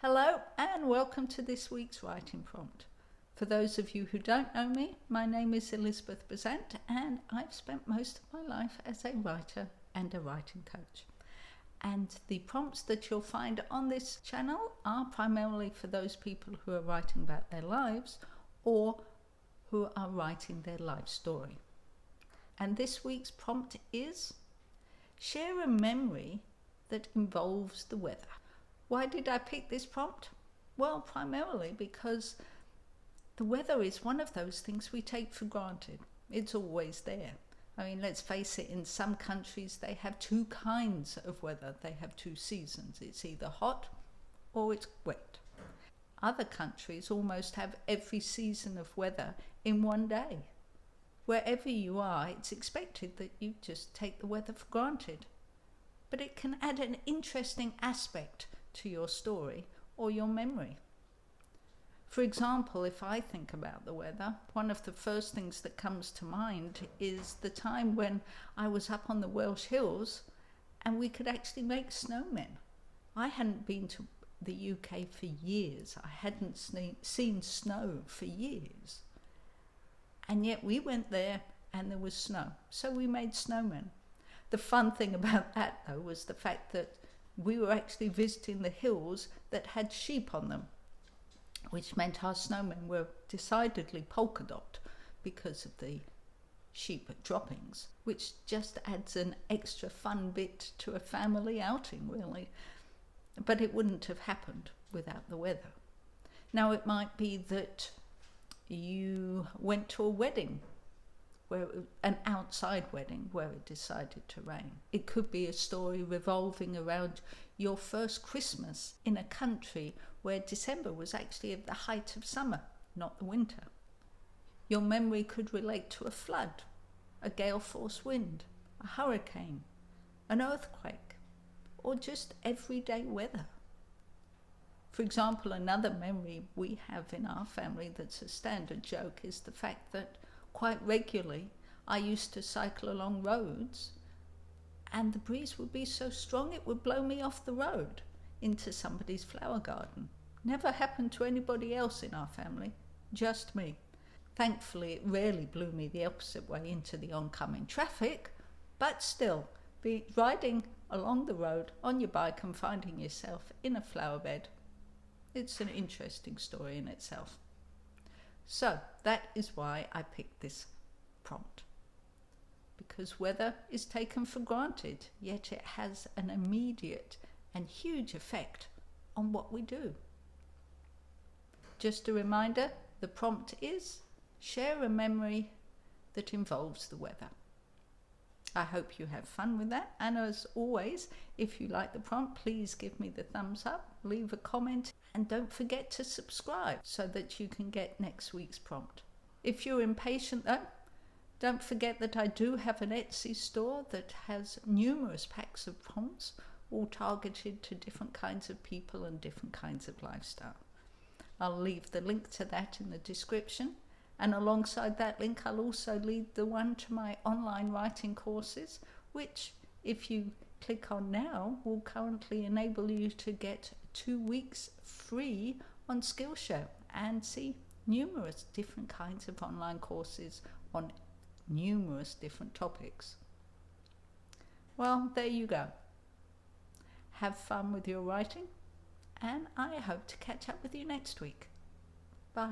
Hello and welcome to this week's writing prompt. For those of you who don't know me, my name is Elizabeth Bezant and I've spent most of my life as a writer and a writing coach. And the prompts that you'll find on this channel are primarily for those people who are writing about their lives or who are writing their life story. And this week's prompt is: share a memory that involves the weather. Why did I pick this prompt? Well, primarily because the weather is one of those things we take for granted. It's always there. I mean, let's face it, in some countries they have two kinds of weather. They have two seasons. It's either hot or it's wet. Other countries almost have every season of weather in one day. Wherever you are, it's expected that you just take the weather for granted. But it can add an interesting aspect to your story or your memory. For example, if I think about the weather, one of the first things that comes to mind is the time when I was up on the Welsh hills and we could actually make snowmen. I hadn't been to the UK for years. I hadn't seen snow for years. And yet we went there and there was snow. So we made snowmen. The fun thing about that, though, was the fact that we were actually visiting the hills that had sheep on them, which meant our snowmen were decidedly polka dot because of the sheep droppings, which just adds an extra fun bit to a family outing, really. But it wouldn't have happened without the weather. Now, it might be that you went to a wedding, an outside wedding where it decided to rain. It could be a story revolving around your first Christmas in a country where December was actually at the height of summer, not the winter. Your memory could relate to a flood, a gale force wind, a hurricane, an earthquake, or just everyday weather. For example, another memory we have in our family that's a standard joke is the fact that quite regularly I used to cycle along roads and the breeze would be so strong it would blow me off the road into somebody's flower garden. Never happened to anybody else in our family, just me. Thankfully, it rarely blew me the opposite way into the oncoming traffic, but still, riding along the road on your bike and finding yourself in a flower bed, it's an interesting story in itself. So that is why I picked this prompt. Because weather is taken for granted, yet it has an immediate and huge effect on what we do. Just a reminder, the prompt is: share a memory that involves the weather. I hope you have fun with that, and as always, if you like the prompt, please give me the thumbs up, leave a comment, and don't forget to subscribe so that you can get next week's prompt. If you're impatient though, don't forget that I do have an Etsy store that has numerous packs of prompts, all targeted to different kinds of people and different kinds of lifestyle. I'll leave the link to that in the description. And alongside that link, I'll also leave the one to my online writing courses, which, if you click on now, will currently enable you to get 2 weeks free on Skillshare and see numerous different kinds of online courses on numerous different topics. Well, there you go. Have fun with your writing, and I hope to catch up with you next week. Bye.